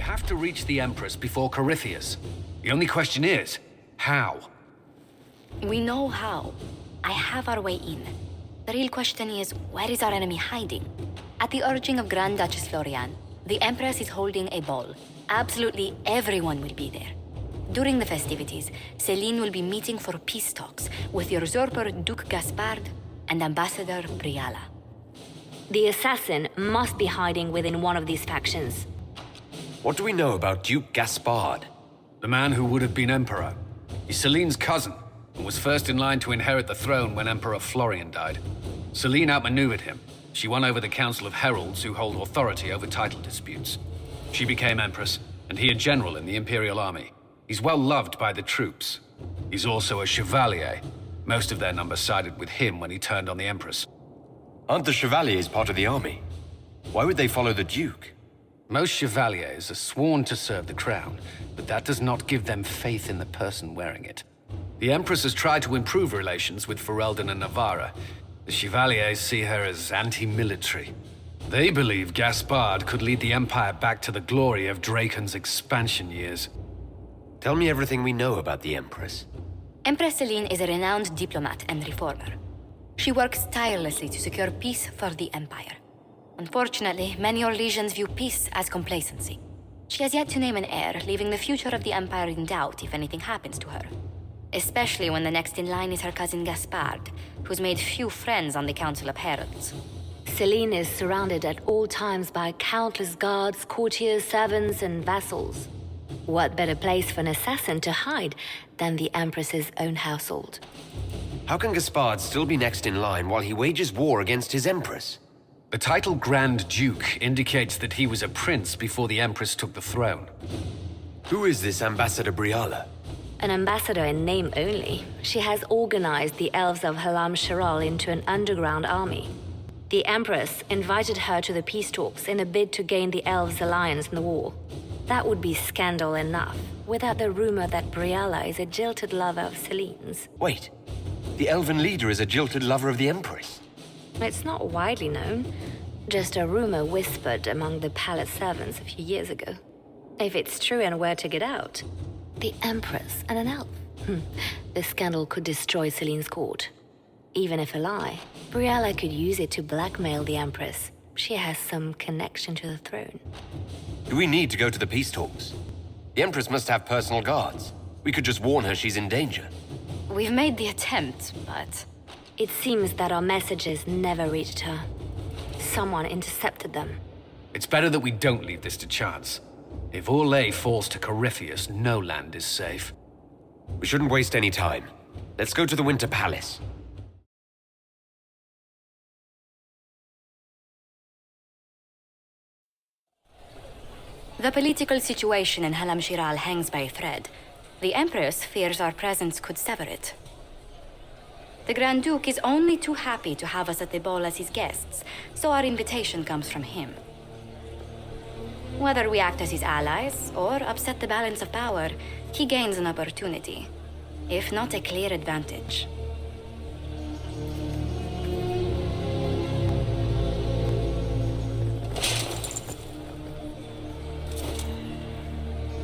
have to reach the Empress before Corypheus. The only question is, how? We know how. I have our way in. The real question is, where is our enemy hiding? At the urging of Grand Duchess Florian, the Empress is holding a ball. Absolutely everyone will be there. During the festivities, Celine will be meeting for peace talks with usurper Duke Gaspard and Ambassador Briala. The assassin must be hiding within one of these factions. What do we know about Duke Gaspard? The man who would have been Emperor. He's Celine's cousin, and was first in line to inherit the throne when Emperor Florian died. Celine outmaneuvered him. She won over the Council of Heralds who hold authority over title disputes. She became Empress, and he a general in the Imperial Army. He's well loved by the troops. He's also a Chevalier. Most of their number sided with him when he turned on the Empress. Aren't the Chevaliers part of the army? Why would they follow the Duke? Most Chevaliers are sworn to serve the crown, but that does not give them faith in the person wearing it. The Empress has tried to improve relations with Ferelden and Navarra. The Chevaliers see her as anti-military. They believe Gaspard could lead the Empire back to the glory of Draken's expansion years. Tell me everything we know about the Empress. Empress Celine is a renowned diplomat and reformer. She works tirelessly to secure peace for the Empire. Unfortunately, many Orlesians view peace as complacency. She has yet to name an heir, leaving the future of the Empire in doubt if anything happens to her. Especially when the next in line is her cousin Gaspard, who's made few friends on the Council of Heralds. Celine is surrounded at all times by countless guards, courtiers, servants, and vassals. What better place for an assassin to hide than the Empress's own household? How can Gaspard still be next in line while he wages war against his Empress? The title Grand Duke indicates that he was a prince before the Empress took the throne. Who is this Ambassador Briala? An ambassador in name only, she has organized the elves of Halam Sharal into an underground army. The Empress invited her to the peace talks in a bid to gain the elves' alliance in the war. That would be scandal enough, without the rumor that Briala is a jilted lover of Celine's. Wait, the elven leader is a jilted lover of the Empress? It's not widely known, just a rumor whispered among the palace servants a few years ago. If it's true and were to get out, the Empress and an elf. The scandal could destroy Celine's court. Even if a lie, Briala could use it to blackmail the Empress. She has some connection to the throne. Do we need to go to the peace talks? The Empress must have personal guards. We could just warn her she's in danger. We've made the attempt, but... It seems that our messages never reached her. Someone intercepted them. It's better that we don't leave this to chance. If Orlais falls to Corypheus, no land is safe. We shouldn't waste any time. Let's go to the Winter Palace. The political situation in Halam Shiral hangs by a thread. The Empress fears our presence could sever it. The Grand Duke is only too happy to have us at the ball as his guests, so our invitation comes from him. Whether we act as his allies or upset the balance of power, he gains an opportunity, if not a clear advantage.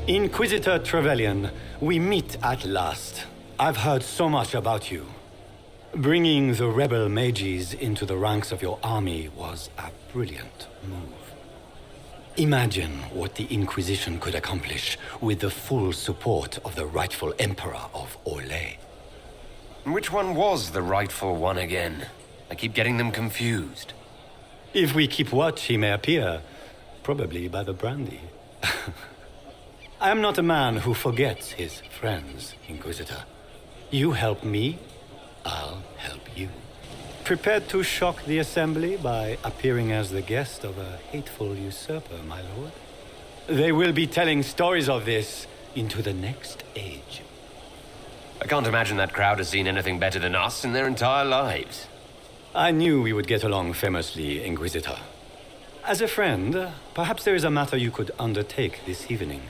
Inquisitor Trevelyan, we meet at last. I've heard so much about you. Bringing the rebel mages into the ranks of your army was a brilliant move. Imagine what the Inquisition could accomplish with the full support of the rightful Emperor of Orlais. Which one was the rightful one again? I keep getting them confused. If we keep watch, he may appear, probably by the brandy. I am not a man who forgets his friends, Inquisitor. You help me, I'll help you. Prepared to shock the Assembly by appearing as the guest of a hateful usurper, my lord? They will be telling stories of this into the next age. I can't imagine that crowd has seen anything better than us in their entire lives. I knew we would get along famously, Inquisitor. As a friend, perhaps there is a matter you could undertake this evening.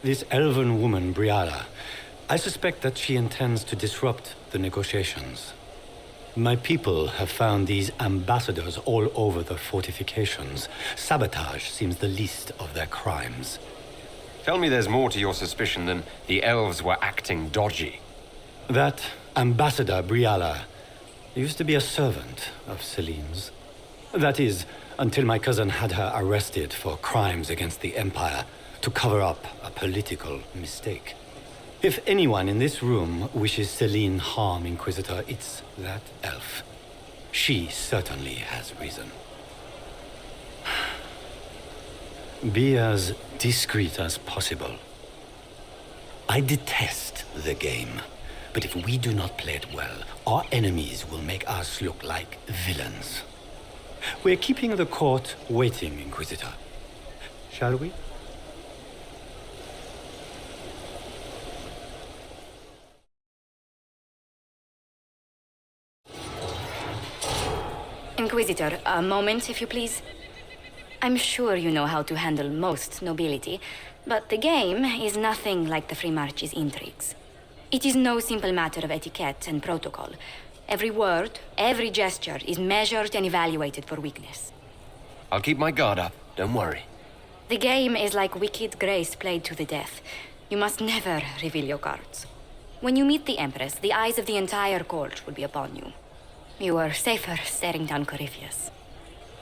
This elven woman, Briala, I suspect that she intends to disrupt the negotiations. My people have found these ambassadors all over the fortifications. Sabotage seems the least of their crimes. Tell me there's more to your suspicion than the elves were acting dodgy. That Ambassador Briala used to be a servant of Celine's. That is, until my cousin had her arrested for crimes against the Empire to cover up a political mistake. If anyone in this room wishes Celine harm, Inquisitor, it's that elf. She certainly has reason. Be as discreet as possible. I detest the game, but if we do not play it well, our enemies will make us look like villains. We're keeping the court waiting, Inquisitor. Shall we? Inquisitor, a moment, if you please. I'm sure you know how to handle most nobility, but the game is nothing like the Free March's intrigues. It is no simple matter of etiquette and protocol. Every word, every gesture is measured and evaluated for weakness. I'll keep my guard up, don't worry. The game is like Wicked Grace played to the death. You must never reveal your cards. When you meet the Empress, the eyes of the entire court will be upon you. You are safer staring down Corypheus.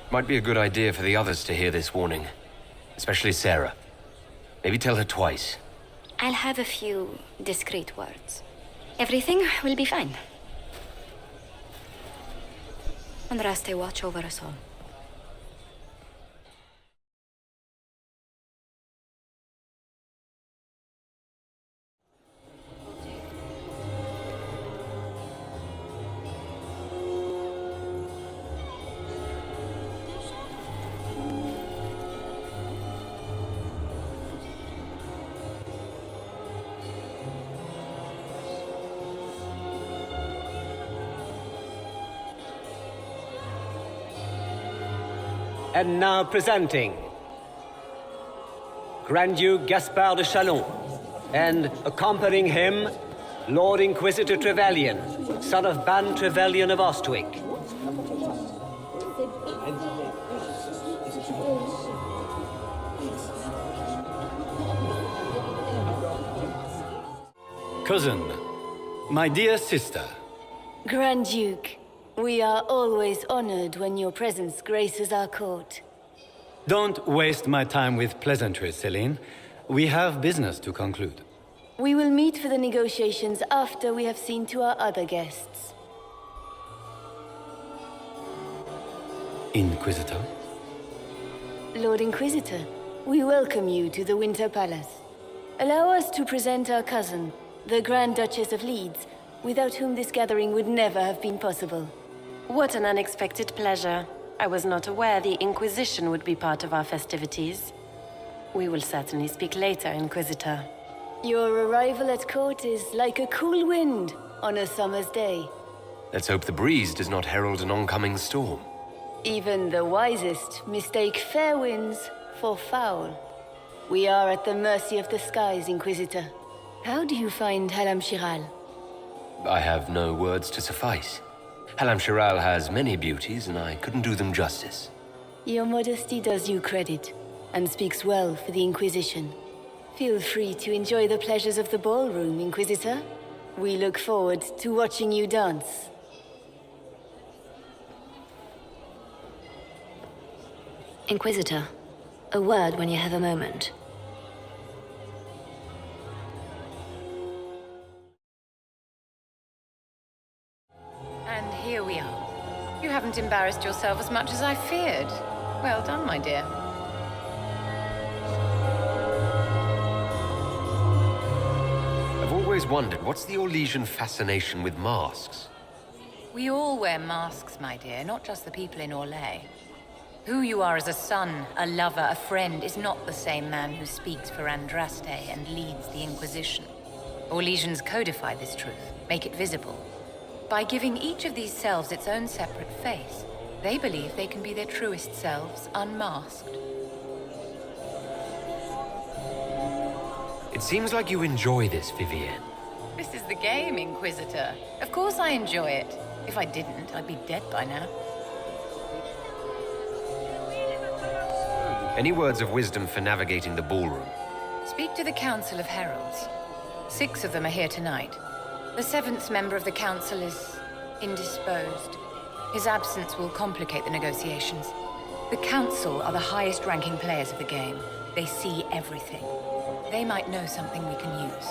Might be a good idea for the others to hear this warning. Especially Sarah. Maybe tell her twice. I'll have a few discreet words. Everything will be fine. Andraste, watch over us all. And now presenting Grand Duke Gaspard de Chalon, and accompanying him, Lord Inquisitor Trevelyan, son of Ban Trevelyan of Ostwick. Cousin, my dear sister. Grand Duke, we are always honored when your presence graces our court. Don't waste my time with pleasantries, Celine. We have business to conclude. We will meet for the negotiations after we have seen to our other guests. Inquisitor? Lord Inquisitor, we welcome you to the Winter Palace. Allow us to present our cousin, the Grand Duchess of Leeds, without whom this gathering would never have been possible. What an unexpected pleasure. I was not aware the Inquisition would be part of our festivities. We will certainly speak later, Inquisitor. Your arrival at court is like a cool wind on a summer's day. Let's hope the breeze does not herald an oncoming storm. Even the wisest mistake fair winds for foul. We are at the mercy of the skies, Inquisitor. How do you find Halam Shiral? I have no words to suffice. Halam Shiral has many beauties, and I couldn't do them justice. Your modesty does you credit, and speaks well for the Inquisition. Feel free to enjoy the pleasures of the ballroom, Inquisitor. We look forward to watching you dance. Inquisitor, a word when you have a moment. And here we are. You haven't embarrassed yourself as much as I feared. Well done, my dear. I've always wondered, what's the Orlesian fascination with masks? We all wear masks, my dear, not just the people in Orlais. Who you are as a son, a lover, a friend, is not the same man who speaks for Andraste and leads the Inquisition. Orlesians codify this truth, make it visible. By giving each of these selves its own separate face, they believe they can be their truest selves, unmasked. It seems like you enjoy this, Vivienne. This is the game, Inquisitor. Of course I enjoy it. If I didn't, I'd be dead by now. Any words of wisdom for navigating the ballroom? Speak to the Council of Heralds. 6 of them are here tonight. The 7th member of the Council is indisposed. His absence will complicate the negotiations. The Council are the highest-ranking players of the game. They see everything. They might know something we can use.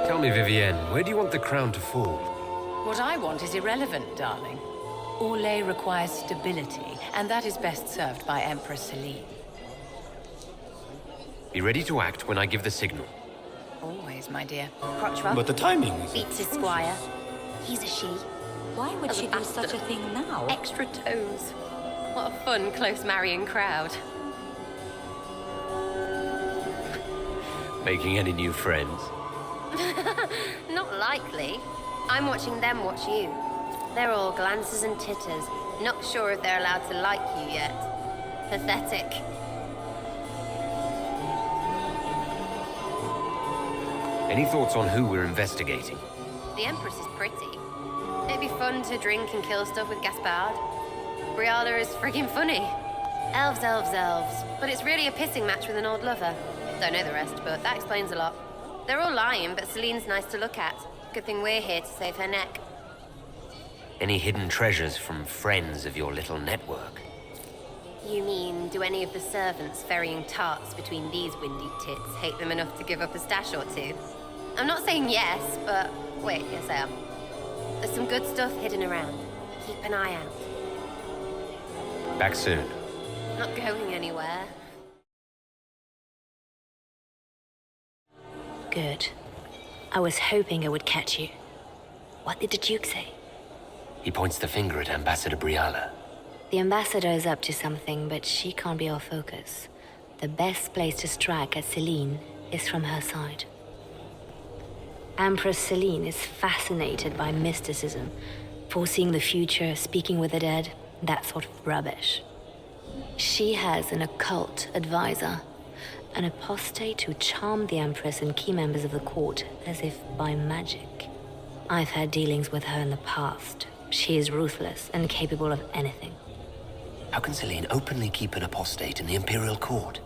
Tell me, Vivienne, where do you want the crown to fall? What I want is irrelevant, darling. Orlais requires stability, and that is best served by Empress Celine. Be ready to act when I give the signal. Always, my dear. Crotchwell But the timing is... beats his squire. He's a she. Why would As she a do such a thing now? Extra toes. What a fun, close marrying crowd. Making any new friends? Not likely. I'm watching them watch you. They're all glances and titters. Not sure if they're allowed to like you yet. Pathetic. Any thoughts on who we're investigating? The Empress is pretty. It'd be fun to drink and kill stuff with Gaspard. Briala is friggin' funny. Elves, elves, elves. But it's really a pissing match with an old lover. Don't know the rest, but that explains a lot. They're all lying, but Celine's nice to look at. Good thing we're here to save her neck. Any hidden treasures from friends of your little network? You mean, do any of the servants ferrying tarts between these windy tits hate them enough to give up a stash or two? I'm not saying yes, but wait, yes I am. There's some good stuff hidden around. Keep an eye out. Back soon. Not going anywhere. Good. I was hoping I would catch you. What did the Duke say? He points the finger at Ambassador Briala. The ambassador is up to something, but she can't be our focus. The best place to strike at Celine is from her side. Empress Celine is fascinated by mysticism, foreseeing the future, speaking with the dead, that sort of rubbish. She has an occult advisor, an apostate who charmed the Empress and key members of the court as if by magic. I've had dealings with her in the past. She is ruthless and capable of anything. How can Celine openly keep an apostate in the Imperial Court?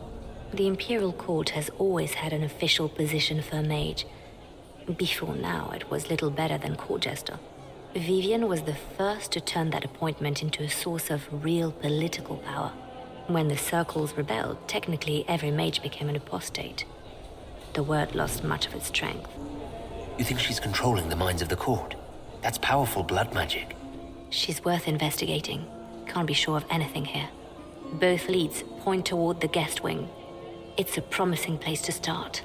The Imperial Court has always had an official position for a mage. Before now, it was little better than court jester. Vivian was the first to turn that appointment into a source of real political power. When the circles rebelled, technically every mage became an apostate. The word lost much of its strength. You think she's controlling the minds of the court? That's powerful blood magic. She's worth investigating. Can't be sure of anything here. Both leads point toward the guest wing. It's a promising place to start.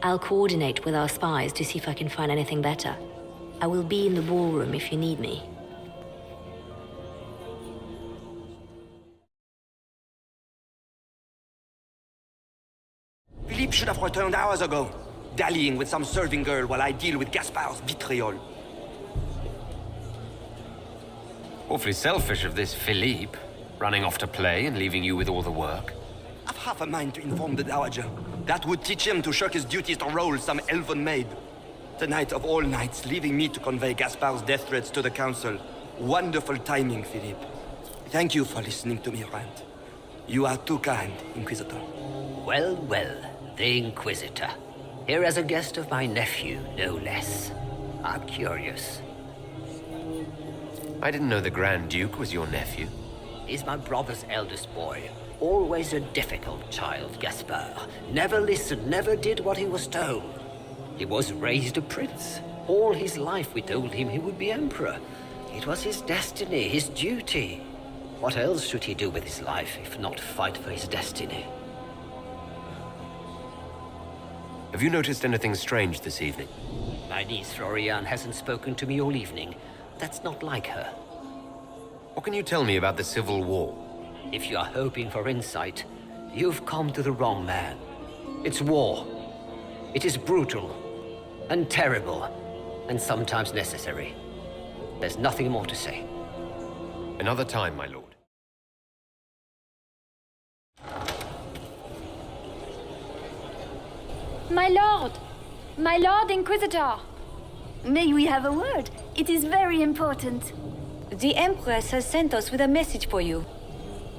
I'll coordinate with our spies to see if I can find anything better. I will be in the ballroom if you need me. Philippe should have returned hours ago, dallying with some serving girl while I deal with Gaspard's vitriol. Awfully selfish of this Philippe, running off to play and leaving you with all the work. I've half a mind to inform the Dowager. That would teach him to shirk his duties to roll some elven maid. Tonight of all nights, leaving me to convey Gaspard's death threats to the Council. Wonderful timing, Philippe. Thank you for listening to me rant. You are too kind, Inquisitor. Well, well, the Inquisitor. Here as a guest of my nephew, no less. I'm curious. I didn't know the Grand Duke was your nephew. He's my brother's eldest boy. Always a difficult child, Gaspard. Never listened, never did what he was told. He was raised a prince. All his life we told him he would be emperor. It was his destiny, his duty. What else should he do with his life if not fight for his destiny? Have you noticed anything strange this evening? My niece Florian hasn't spoken to me all evening. That's not like her. What can you tell me about the Civil War? If you are hoping for insight, you've come to the wrong man. It's war. It is brutal, and terrible, and sometimes necessary. There's nothing more to say. Another time, my lord. My lord Inquisitor! May we have a word? It is very important. The Empress has sent us with a message for you.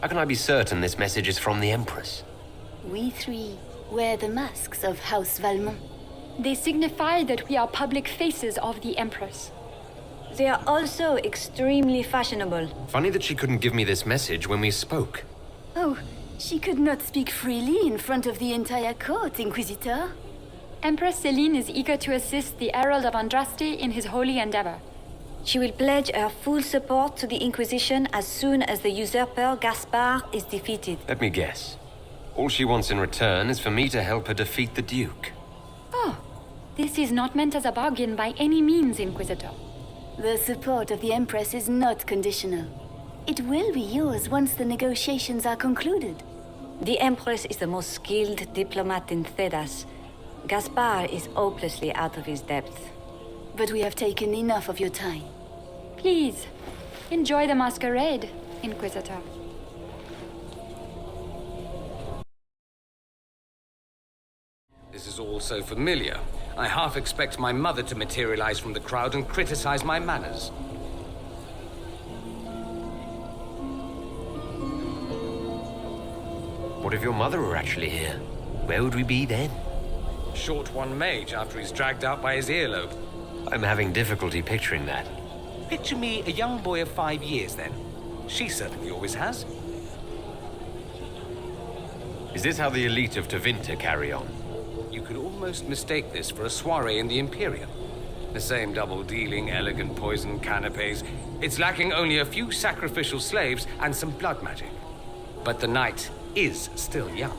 How can I be certain this message is from the Empress? We three wear the masks of House Valmont. They signify that we are public faces of the Empress. They are also extremely fashionable. Funny that she couldn't give me this message when we spoke. Oh, she could not speak freely in front of the entire court, Inquisitor. Empress Celine is eager to assist the Herald of Andraste in his holy endeavor. She will pledge her full support to the Inquisition as soon as the usurper Gaspard is defeated. Let me guess. All she wants in return is for me to help her defeat the Duke. Oh, this is not meant as a bargain by any means, Inquisitor. The support of the Empress is not conditional. It will be yours once the negotiations are concluded. The Empress is the most skilled diplomat in Thedas. Gaspard is hopelessly out of his depth. But we have taken enough of your time. Please, enjoy the masquerade, Inquisitor. This is all so familiar. I half expect my mother to materialize from the crowd and criticize my manners. What if your mother were actually here? Where would we be then? Short one mage after he's dragged out by his earlobe. I'm having difficulty picturing that. Picture me a young boy of 5 years then. She certainly always has. Is this how the elite of Tevinter carry on? You could almost mistake this for a soiree in the Imperium. The same double-dealing, elegant poison canapes. It's lacking only a few sacrificial slaves and some blood magic. But the night is still young.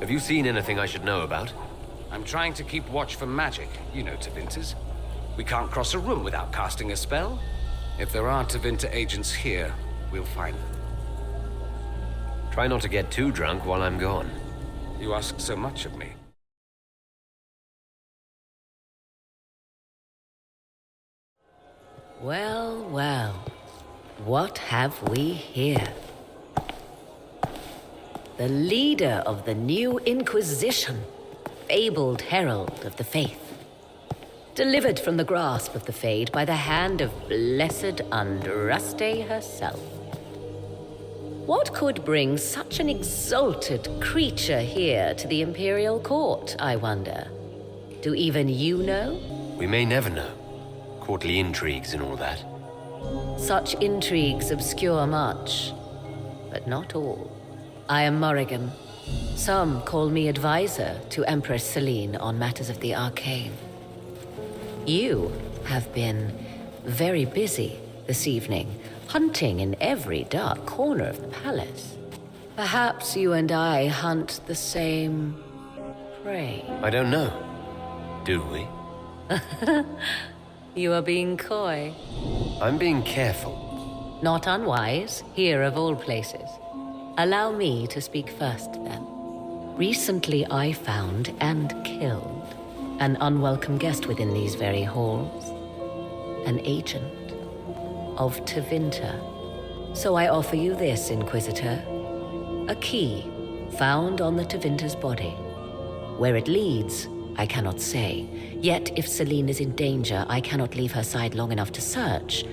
Have you seen anything I should know about? I'm trying to keep watch for magic. You know Tevinters. We can't cross a room without casting a spell. If there are Tevinter agents here, we'll find them. Try not to get too drunk while I'm gone. You ask so much of me. Well, well. What have we here? The leader of the new Inquisition, fabled herald of the faith. Delivered from the grasp of the Fade by the hand of blessed Andraste herself. What could bring such an exalted creature here to the Imperial Court, I wonder? Do even you know? We may never know. Courtly intrigues and all that. Such intrigues obscure much, but not all. I am Morrigan. Some call me advisor to Empress Celine on matters of the arcane. You have been very busy this evening, hunting in every dark corner of the palace. Perhaps you and I hunt the same prey. I don't know. Do we? You are being coy. I'm being careful. Not unwise, here of all places. Allow me to speak first, then. Recently I found and killed an unwelcome guest within these very halls. An agent of Tevinter. So I offer you this, Inquisitor. A key found on the Tevinter's body. Where it leads, I cannot say. Yet if Celine is in danger, I cannot leave her side long enough to search.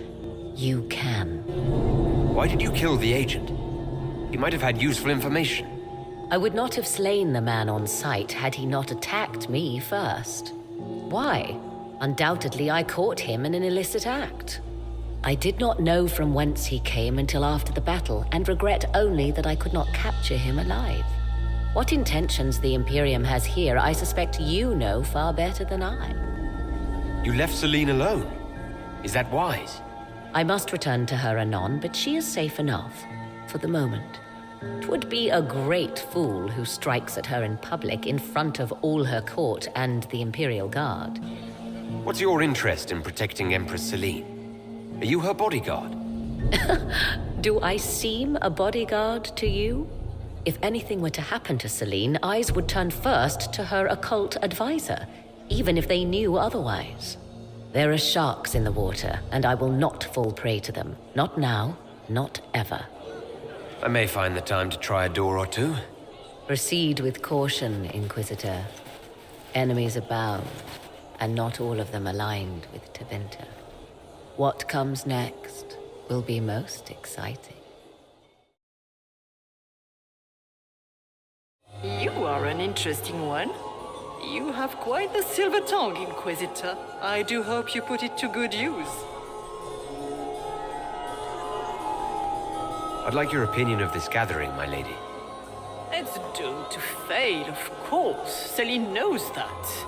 You can. Why did you kill the agent? He might have had useful information. I would not have slain the man on sight had he not attacked me first. Why? Undoubtedly I caught him in an illicit act. I did not know from whence he came until after the battle, and regret only that I could not capture him alive. What intentions the Imperium has here, I suspect you know far better than I. You left Celine alone. Is that wise? I must return to her anon, but she is safe enough, for the moment. 'Twould be a great fool who strikes at her in public in front of all her court and the Imperial Guard. What's your interest in protecting Empress Celine? Are you her bodyguard? Do I seem a bodyguard to you? If anything were to happen to Celine, eyes would turn first to her occult advisor, even if they knew otherwise. There are sharks in the water, and I will not fall prey to them. Not now, not ever. I may find the time to try a door or two. Proceed with caution, Inquisitor. Enemies abound, and not all of them aligned with Tevinter. What comes next will be most exciting. You are an interesting one. You have quite the silver tongue, Inquisitor. I do hope you put it to good use. I'd like your opinion of this gathering, my lady. It's doomed to fail, of course. Celine knows that.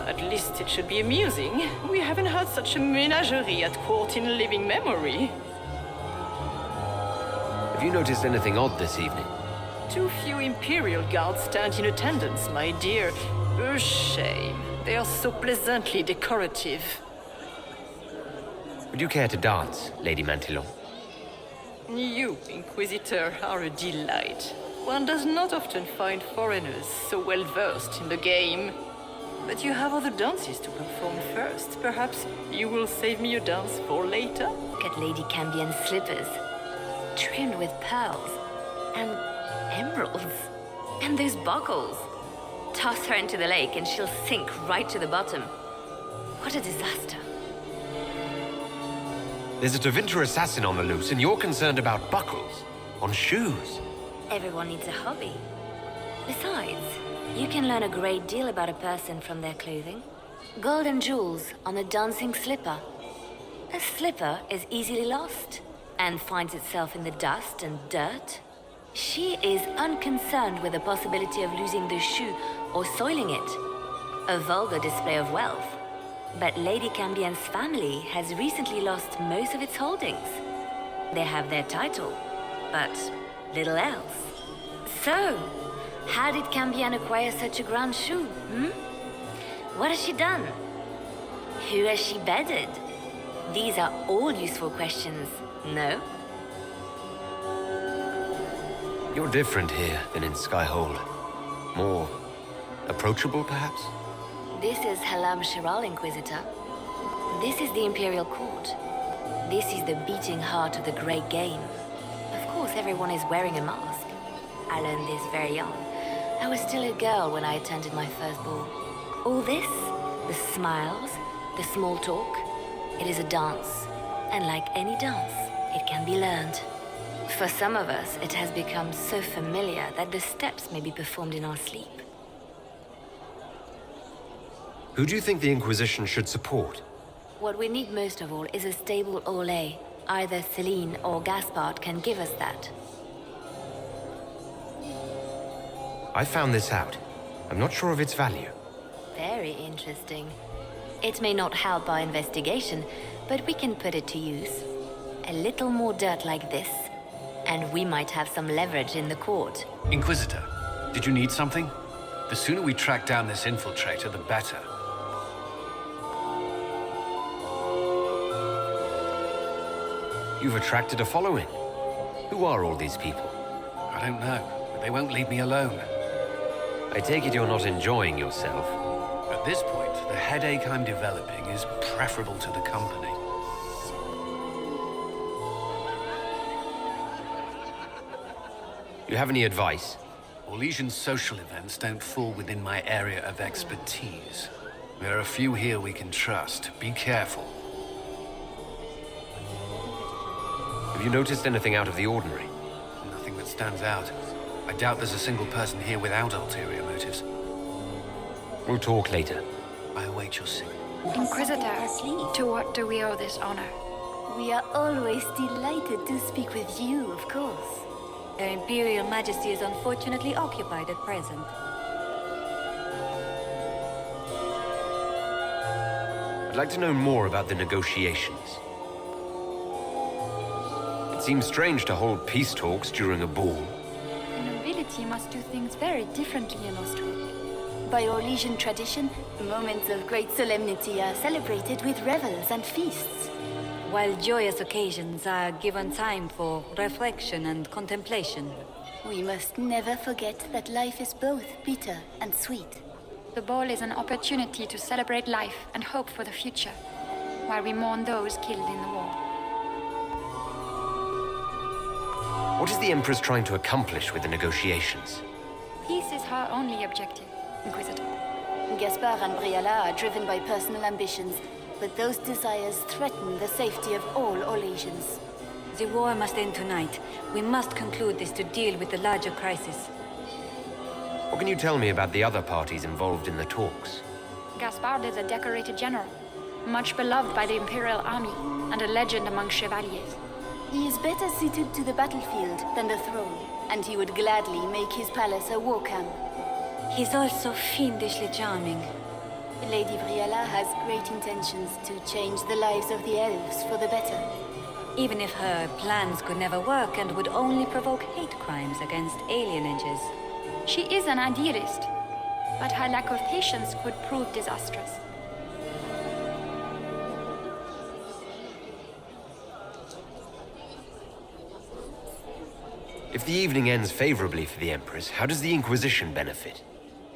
At least it should be amusing. We haven't had such a menagerie at court in living memory. Have you noticed anything odd this evening? Too few Imperial guards stand in attendance, my dear. A shame. They are so pleasantly decorative. Would you care to dance, Lady Mantillon? You, Inquisitor, are a delight. One does not often find foreigners so well versed in the game. But you have other dances to perform first. Perhaps you will save me a dance for later? Look at Lady Cambien's slippers, trimmed with pearls and emeralds. And those buckles. Toss her into the lake and she'll sink right to the bottom. What a disaster. There's a Tevinter assassin on the loose, and you're concerned about buckles on shoes. Everyone needs a hobby. Besides, you can learn a great deal about a person from their clothing. Gold and jewels on a dancing slipper. A slipper is easily lost and finds itself in the dust and dirt. She is unconcerned with the possibility of losing the shoe or soiling it. A vulgar display of wealth. But Lady Cambien's family has recently lost most of its holdings. They have their title, but little else. So, how did Cambien acquire such a grand shoe, What has she done? Who has she bedded? These are all useful questions, no? You're different here than in Skyhold. More approachable, perhaps? This is Halam Shiral, Inquisitor. This is the Imperial Court. This is the beating heart of the great game. Of course, everyone is wearing a mask. I learned this very young. I was still a girl when I attended my first ball. All this, the smiles, the small talk, it is a dance. And like any dance, it can be learned. For some of us, it has become so familiar that the steps may be performed in our sleep. Who do you think the Inquisition should support? What we need most of all is a stable Olay. Either Celine or Gaspard can give us that. I found this out. I'm not sure of its value. Very interesting. It may not help our investigation, but we can put it to use. A little more dirt like this, and we might have some leverage in the court. Inquisitor, did you need something? The sooner we track down this infiltrator, the better. You've attracted a following. Who are all these people? I don't know, but they won't leave me alone. I take it you're not enjoying yourself. At this point, the headache I'm developing is preferable to the company. You have any advice? Orlesian social events don't fall within my area of expertise. There are a few here we can trust. Be careful. Have you noticed anything out of the ordinary? Nothing that stands out. I doubt there's a single person here without ulterior motives. We'll talk later. I await your signal. Inquisitor, to what do we owe this honor? We are always delighted to speak with you, of course. Her Imperial Majesty is unfortunately occupied at present. I'd like to know more about the negotiations. It seems strange to hold peace talks during a ball. The nobility must do things very differently in Ostwood. By Orlesian tradition, moments of great solemnity are celebrated with revels and feasts. While joyous occasions are given time for reflection and contemplation. We must never forget that life is both bitter and sweet. The ball is an opportunity to celebrate life and hope for the future, while we mourn those killed in the war. What is the Empress trying to accomplish with the negotiations? Peace is her only objective, Inquisitor. Gaspard and Briala are driven by personal ambitions. but those desires threaten the safety of all Orlesians. The war must end tonight. We must conclude this to deal with the larger crisis. What can you tell me about the other parties involved in the talks? Gaspard is a decorated general, much beloved by the Imperial Army, and a legend among chevaliers. He is better suited to the battlefield than the throne, and he would gladly make his palace a war camp. He's also fiendishly charming. Lady Briella has great intentions to change the lives of the elves for the better. Even if her plans could never work and would only provoke hate crimes against alienages. She is an idealist, but her lack of patience could prove disastrous. If the evening ends favorably for the Empress, how does the Inquisition benefit?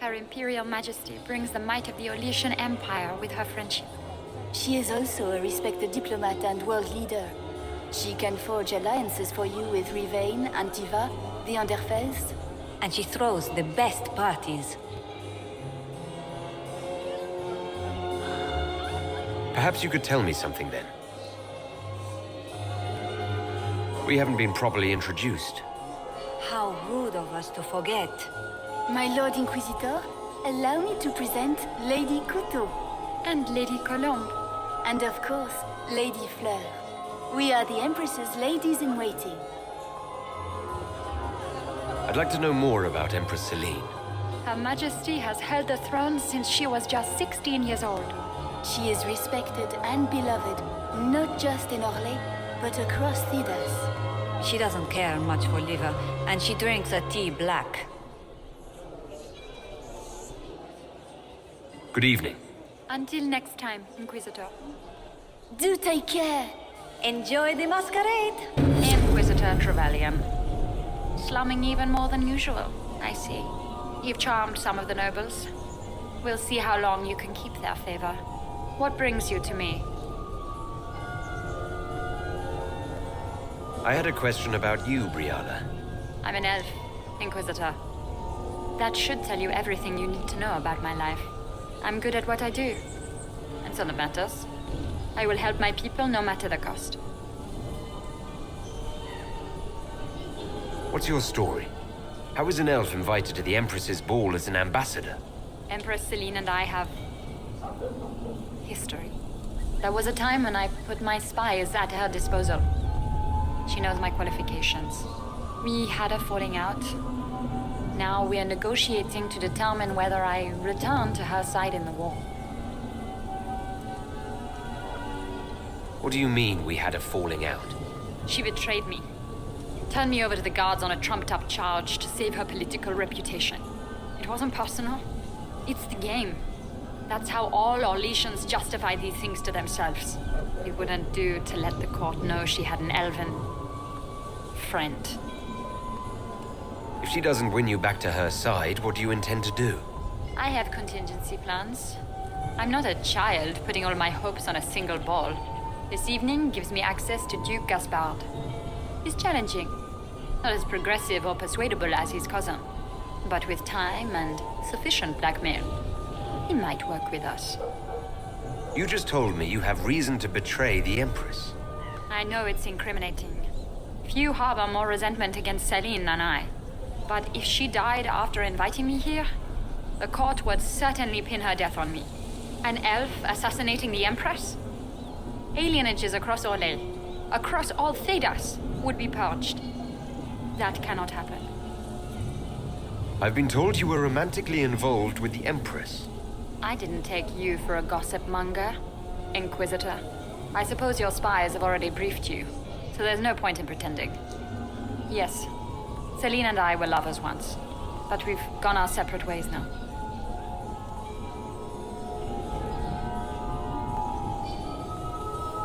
Her Imperial Majesty brings the might of the Orlesian Empire with her friendship. She is also a respected diplomat and world leader. She can forge alliances for you with Rivain, Antiva, the Underfels. And she throws the best parties. Perhaps you could tell me something then. We haven't been properly introduced. How rude of us to forget. My Lord Inquisitor, allow me to present Lady Couteau. And Lady Colombe. And of course, Lady Fleur. We are the Empress's ladies-in-waiting. I'd like to know more about Empress Celine. Her Majesty has held the throne since she was just 16 years old. She is respected and beloved, not just in Orlais, but across Thedas. She doesn't care much for liver, and she drinks her tea black. Good evening. Until next time, Inquisitor. Do take care. Enjoy the masquerade. Inquisitor Trevelyan. Slumming even more than usual, I see. You've charmed some of the nobles. We'll see how long you can keep their favor. What brings you to me? I had a question about you, Brianna. I'm an elf, Inquisitor. That should tell you everything you need to know about my life. I'm good at what I do. And so that matters. I will help my people no matter the cost. What's your story? How is an elf invited to the Empress's ball as an ambassador? Empress Celine and I have... history. There was a time when I put my spies at her disposal. She knows my qualifications. We had a falling out. Now we are negotiating to determine whether I return to her side in the war. What do you mean we had a falling out? She betrayed me. Turned me over to the guards on a trumped-up charge to save her political reputation. It wasn't personal. It's the game. That's how all Orlesians justify these things to themselves. It wouldn't do to let the court know she had an elven friend. If she doesn't win you back to her side, what do you intend to do? I have contingency plans. I'm not a child putting all my hopes on a single ball. This evening gives me access to Duke Gaspard. He's challenging. Not as progressive or persuadable as his cousin. But with time and sufficient blackmail, he might work with us. You just told me you have reason to betray the Empress. I know it's incriminating. Few harbor more resentment against Celine than I. But if she died after inviting me here, the court would certainly pin her death on me. An elf assassinating the Empress? Alienages across Orlais, across all Thedas, would be purged. That cannot happen. I've been told you were romantically involved with the Empress. I didn't take you for a gossip monger, Inquisitor. I suppose your spies have already briefed you, so there's no point in pretending. Yes, Celine and I were lovers once, but we've gone our separate ways now.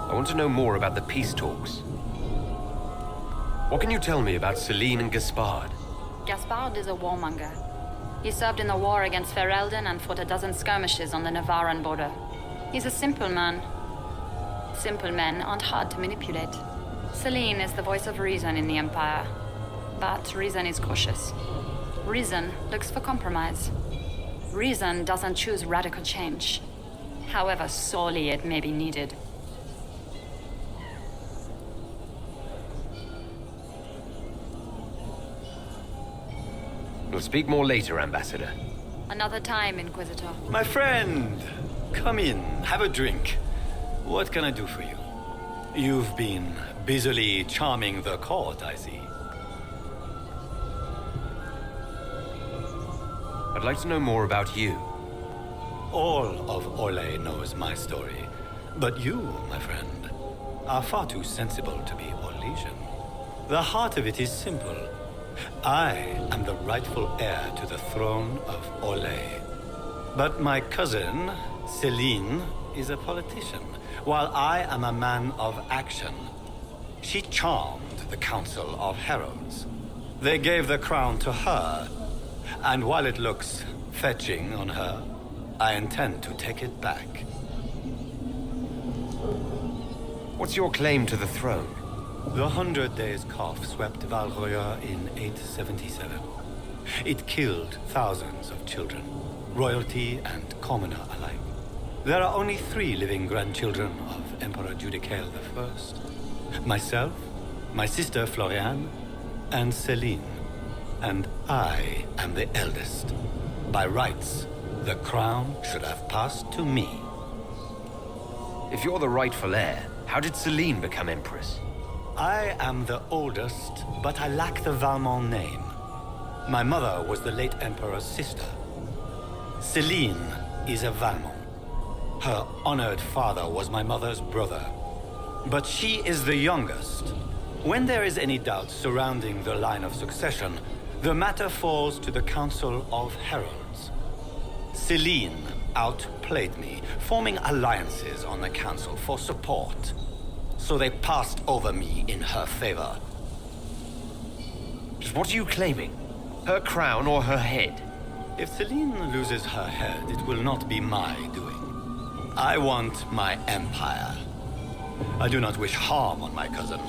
I want to know more about the peace talks. What can you tell me about Celine and Gaspard? Gaspard is a warmonger. He served in the war against Ferelden and fought a dozen skirmishes on the Navarran border. He's a simple man. Simple men aren't hard to manipulate. Celine is the voice of reason in the Empire. But reason is cautious. Reason looks for compromise. Reason doesn't choose radical change. however sorely it may be needed. We'll speak more later, Ambassador. Another time, Inquisitor. My friend, come in, have a drink. What can I do for you? You've been busily charming the court, I see. I'd like to know more about you. All of Orlais knows my story. But you, my friend, are far too sensible to be Orlesian. The heart of it is simple. I am the rightful heir to the throne of Orlais. But my cousin, Celine, is a politician, while I am a man of action. She charmed the Council of Heralds. They gave the crown to her, and while it looks fetching on her, I intend to take it back. What's your claim to the throne? The 100 Days Cough swept Val Royeaux in 877. It killed thousands of children, royalty and commoner alike. There are only 3 living grandchildren of Emperor Judicael I. Myself, my sister Floriane, and Celine. And I am the eldest. By rights, the crown should have passed to me. If you're the rightful heir, how did Celine become Empress? I am the oldest, but I lack the Valmont name. My mother was the late Emperor's sister. Celine is a Valmont. Her honored father was my mother's brother. But she is the youngest. When there is any doubt surrounding the line of succession, the matter falls to the Council of Heralds. Celine outplayed me, forming alliances on the Council for support. So they passed over me in her favor. Just what are you claiming? Her crown or her head? If Celine loses her head, it will not be my doing. I want my empire. I do not wish harm on my cousin,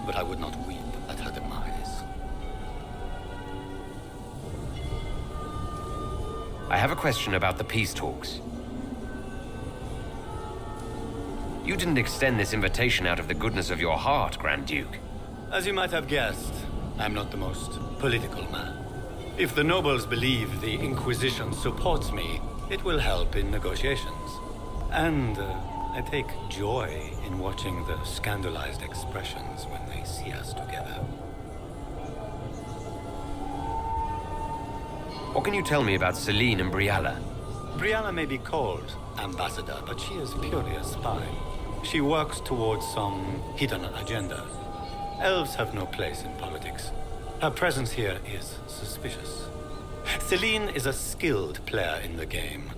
but I would not weep at her demise. I have a question about the peace talks. You didn't extend this invitation out of the goodness of your heart, Grand Duke. As you might have guessed, I'm not the most political man. If the nobles believe the Inquisition supports me, it will help in negotiations. And I take joy in watching the scandalized expressions when they see us together. What can you tell me about Celine and Brialla? Brialla may be called ambassador, but she is purely a spy. She works towards some hidden agenda. Elves have no place in politics. Her presence here is suspicious. Celine is a skilled player in the game.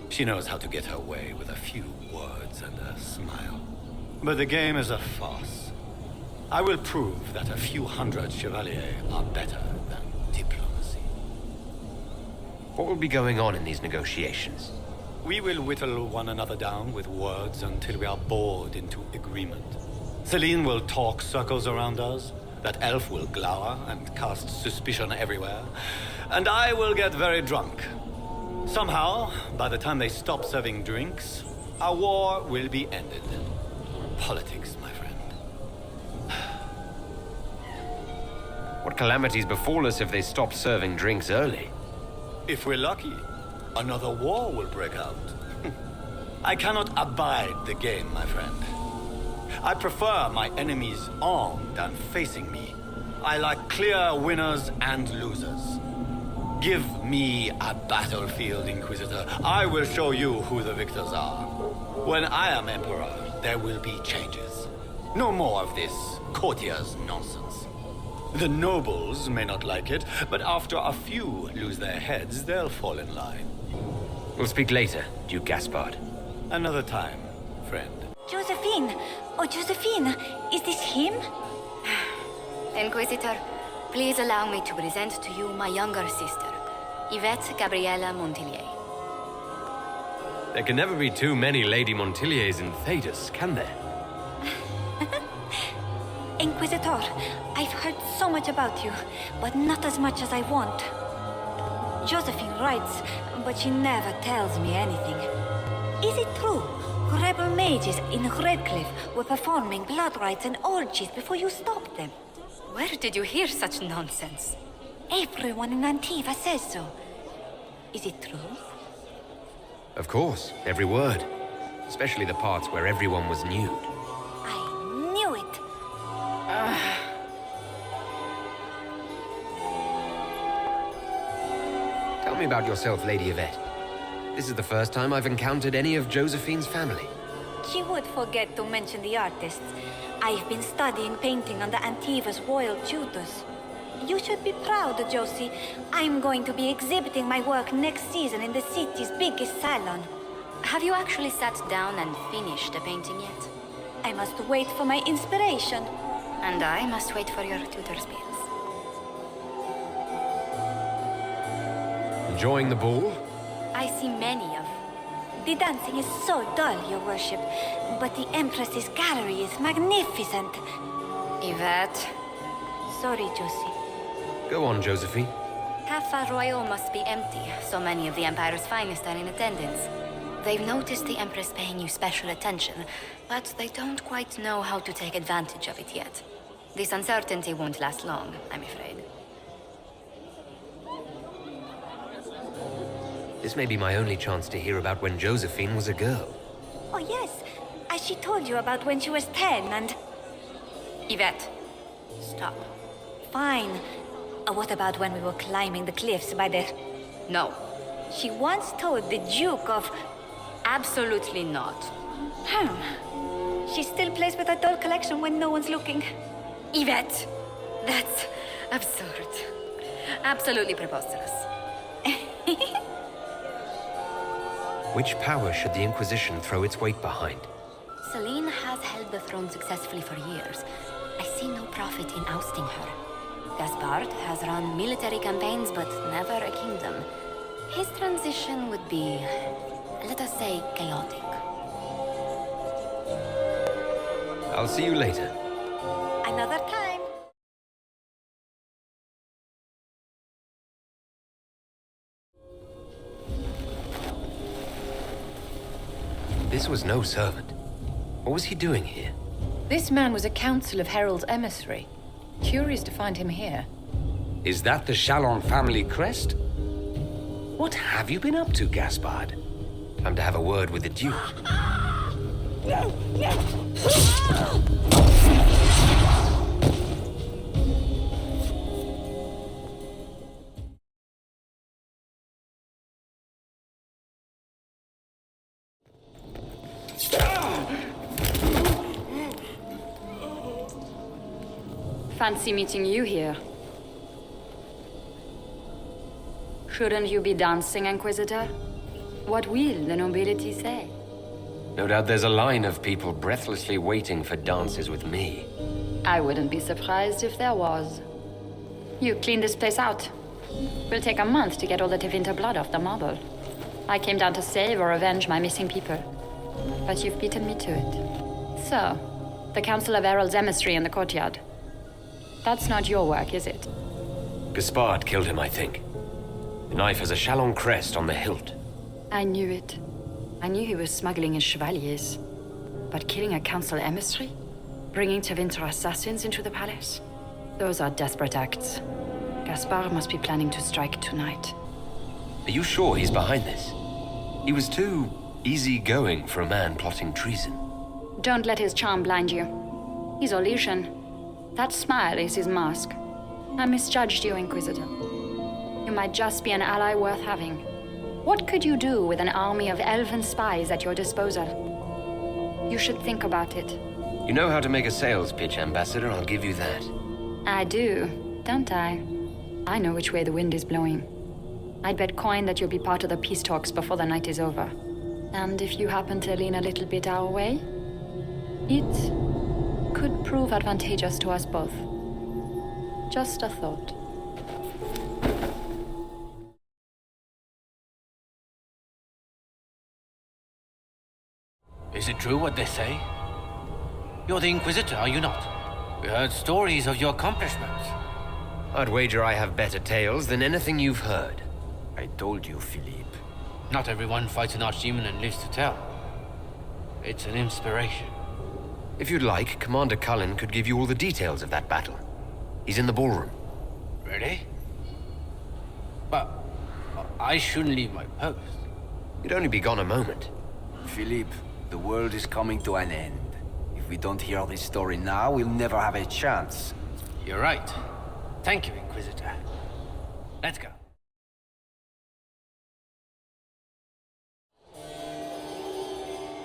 She knows how to get her way with a few words and a smile. But the game is a farce. I will prove that a few hundred chevaliers are better than diplomacy. What will be going on in these negotiations? We will whittle one another down with words until we are bored into agreement. Celine will talk circles around us, that elf will glower and cast suspicion everywhere, and I will get very drunk. Somehow, by the time they stop serving drinks, our war will be ended. Politics, my friend. What calamities befall us if they stop serving drinks early? If we're lucky, another war will break out. I cannot abide the game, my friend. I prefer my enemies armed and facing me. I like clear winners and losers. Give me a battlefield, Inquisitor. I will show you who the victors are. When I am Emperor, there will be changes. No more of this courtier's nonsense. The nobles may not like it, but after a few lose their heads, they'll fall in line. We'll speak later, Duke Gaspard. Another time, friend. Josephine! Oh, Josephine! Is this him? Inquisitor, please allow me to present to you my younger sister, Yvette Gabriella Montillier. There can never be too many Lady Montilliers in Thedas, can there? Inquisitor, I've heard so much about you, but not as much as I want. Josephine writes, but she never tells me anything. Is it true? Rebel mages in Redcliffe were performing blood rites and orgies before you stopped them. Where did you hear such nonsense? Everyone in Antiva says so. Is it true? Of course, every word. Especially the parts where everyone was nude. I knew it. Tell me about yourself, Lady Yvette. This is the first time I've encountered any of Josephine's family. She would forget to mention the artists. I've been studying painting under Antiva's royal tutors. You should be proud, Josie. I'm going to be exhibiting my work next season in the city's biggest salon. Have you actually sat down and finished a painting yet? I must wait for my inspiration. And I must wait for your tutor spells. Enjoying the ball? I see many of. The dancing is so dull, Your Worship, but the Empress's gallery is magnificent. Yvette. Sorry, Josie. Go on, Josephine. Half Royal must be empty. So many of the Empire's finest are in attendance. They've noticed the Empress paying you special attention, but they don't quite know how to take advantage of it yet. This uncertainty won't last long, I'm afraid. This may be my only chance to hear about when Josephine was a girl. Oh, yes. As she told you about when she was 10 and... Yvette, stop. Fine. What about when we were climbing the cliffs by the... No. She once told the Duke of... Absolutely not. She still plays with her doll collection when no one's looking. Yvette, that's absurd. Absolutely preposterous. Which power should the Inquisition throw its weight behind? Celine has held the throne successfully for years. I see no profit in ousting her. Gaspard has run military campaigns, but never a kingdom. His transition would be, let us say, chaotic. I'll see you later. Another time. This was no servant. What was he doing here? This man was a Council of Herald's emissary. Curious to find him here. Is that the Chalon family crest? What have you been up to, Gaspard? Time to have a word with the Duke. Fancy meeting you here. Shouldn't you be dancing, Inquisitor? What will the nobility say? No doubt there's a line of people breathlessly waiting for dances with me. I wouldn't be surprised if there was. You cleaned this place out. Will take a month to get all the Tevinter blood off the marble. I came down to save or avenge my missing people. But you've beaten me to it. So, the Council of Herald's emissary in the courtyard. That's not your work, is it? Gaspard killed him, I think. The knife has a Chalon crest on the hilt. I knew it. I knew he was smuggling his chevaliers. But killing a council emissary? Bringing Tevinter assassins into the palace? Those are desperate acts. Gaspard must be planning to strike tonight. Are you sure he's behind this? He was too easygoing for a man plotting treason. Don't let his charm blind you. He's Orlesian. That smile is his mask. I misjudged you, Inquisitor. You might just be an ally worth having. What could you do with an army of elven spies at your disposal? You should think about it. You know how to make a sales pitch, Ambassador, I'll give you that. I do, don't I? I know which way the wind is blowing. I'd bet coin that you'll be part of the peace talks before the night is over. And if you happen to lean a little bit our way, it could prove advantageous to us both. Just a thought. Is it true what they say? You're the Inquisitor, are you not? We heard stories of your accomplishments. I'd wager I have better tales than anything you've heard. I told you, Philippe. Not everyone fights an archdemon and lives to tell. It's an inspiration. If you'd like, Commander Cullen could give you all the details of that battle. He's in the ballroom. Really? But I shouldn't leave my post. You'd only be gone a moment. Philippe, the world is coming to an end. If we don't hear this story now, we'll never have a chance. You're right. Thank you, Inquisitor. Let's go.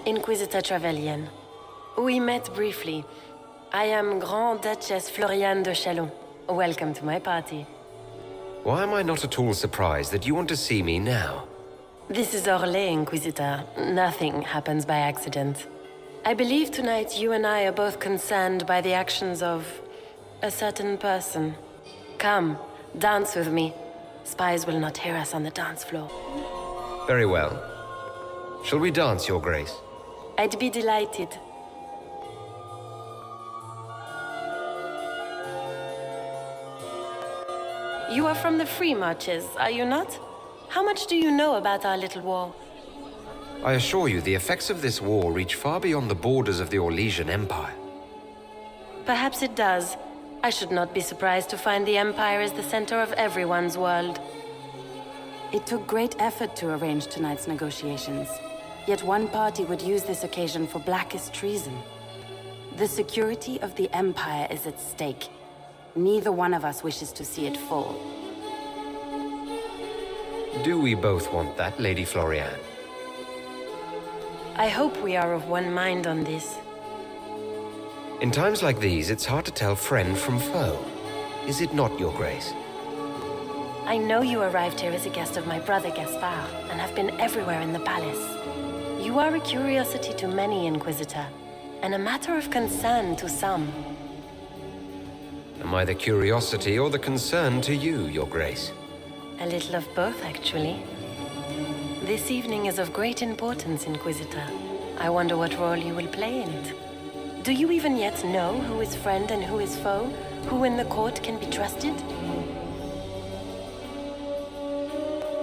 Inquisitor Trevelyan. We met briefly. I am Grand Duchess Floriane de Chalon. Welcome to my party. Why am I not at all surprised that you want to see me now? This is Orlais, Inquisitor. Nothing happens by accident. I believe tonight you and I are both concerned by the actions of a certain person. Come, dance with me. Spies will not hear us on the dance floor. Very well. Shall we dance, Your Grace? I'd be delighted. You are from the Free Marches, are you not? How much do you know about our little war? I assure you, the effects of this war reach far beyond the borders of the Orlesian Empire. Perhaps it does. I should not be surprised to find the Empire is the center of everyone's world. It took great effort to arrange tonight's negotiations. Yet one party would use this occasion for blackest treason. The security of the Empire is at stake. Neither one of us wishes to see it fall. Do we both want that, Lady Floriane? I hope we are of one mind on this. In times like these, it's hard to tell friend from foe. Is it not, Your Grace? I know you arrived here as a guest of my brother Gaspard, and have been everywhere in the palace. You are a curiosity to many, Inquisitor, and a matter of concern to some. Am I the curiosity or the concern to you, Your Grace? A little of both, actually. This evening is of great importance, Inquisitor. I wonder what role you will play in it. Do you even yet know who is friend and who is foe? Who in the court can be trusted?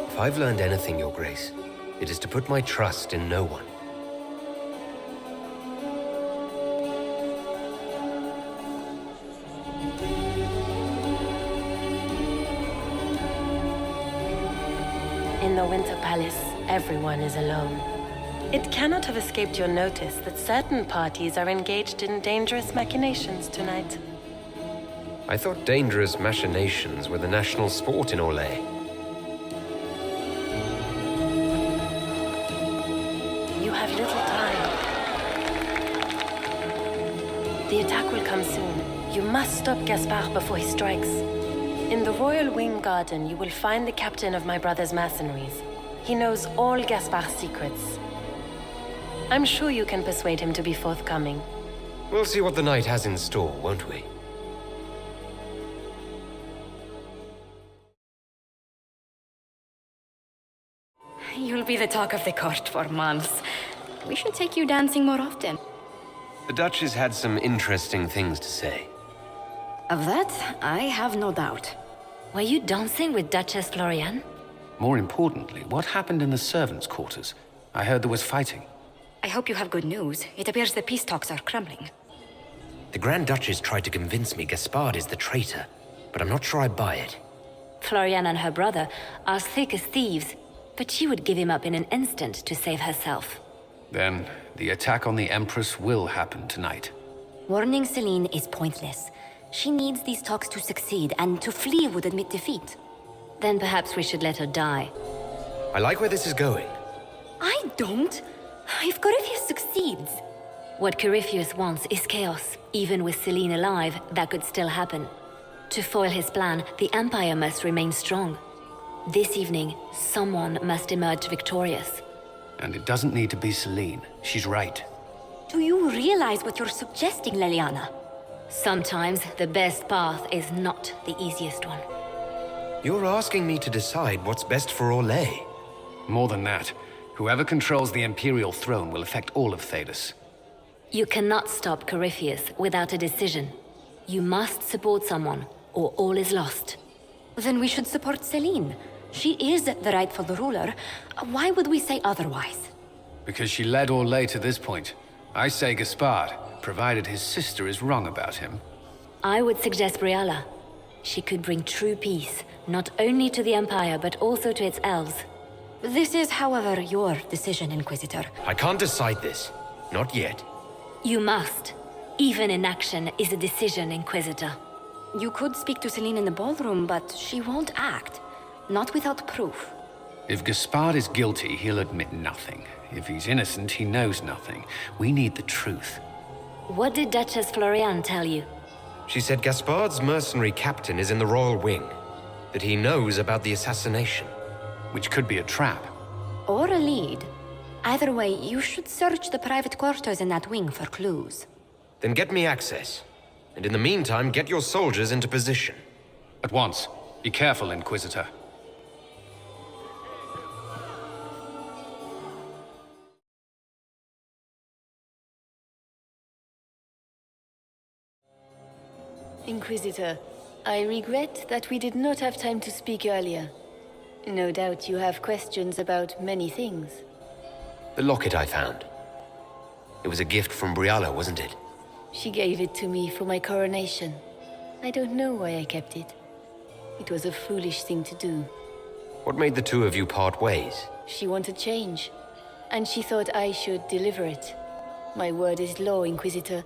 If I've learned anything, Your Grace, it is to put my trust in no one. In the Winter Palace, everyone is alone. It cannot have escaped your notice that certain parties are engaged in dangerous machinations tonight. I thought dangerous machinations were the national sport in Orlais. You have little time. The attack will come soon. You must stop Gaspard before he strikes. In the Royal Wing Garden, you will find the captain of my brother's mercenaries. He knows all Gaspard's secrets. I'm sure you can persuade him to be forthcoming. We'll see what the night has in store, won't we? You'll be the talk of the court for months. We should take you dancing more often. The Duchess had some interesting things to say. Of that, I have no doubt. Were you dancing with Duchess Floriane? More importantly, what happened in the servants' quarters? I heard there was fighting. I hope you have good news. It appears the peace talks are crumbling. The Grand Duchess tried to convince me Gaspard is the traitor, but I'm not sure I buy it. Floriane and her brother are thick as thieves, but she would give him up in an instant to save herself. Then, the attack on the Empress will happen tonight. Warning Celine is pointless. She needs these talks to succeed, and to flee would admit defeat. Then perhaps we should let her die. I like where this is going. I don't. If Corypheus succeeds... What Corypheus wants is chaos. Even with Celine alive, that could still happen. To foil his plan, the Empire must remain strong. This evening, someone must emerge victorious. And it doesn't need to be Celine. She's right. Do you realize what you're suggesting, Leliana? Sometimes the best path is not the easiest one. You're asking me to decide what's best for Orlais. More than that, whoever controls the Imperial throne will affect all of Thedas. You cannot stop Corypheus without a decision. You must support someone, or all is lost. Then we should support Celine. She is the rightful ruler. Why would we say otherwise? Because she led Orlais to this point. I say Gaspard, provided his sister is wrong about him. I would suggest Briala. She could bring true peace, not only to the Empire, but also to its elves. This is, however, your decision, Inquisitor. I can't decide this. Not yet. You must. Even inaction is a decision, Inquisitor. You could speak to Celine in the ballroom, but she won't act. Not without proof. If Gaspard is guilty, he'll admit nothing. If he's innocent, he knows nothing. We need the truth. What did Duchess Florian tell you? She said Gaspard's mercenary captain is in the Royal Wing. That he knows about the assassination. Which could be a trap. Or a lead. Either way, you should search the private quarters in that wing for clues. Then get me access. And in the meantime, get your soldiers into position. At once. Be careful, Inquisitor. Inquisitor, I regret that we did not have time to speak earlier. No doubt you have questions about many things. The locket I found. It was a gift from Briala, wasn't it? She gave it to me for my coronation. I don't know why I kept it. It was a foolish thing to do. What made the two of you part ways? She wanted change, and she thought I should deliver it. My word is law, Inquisitor,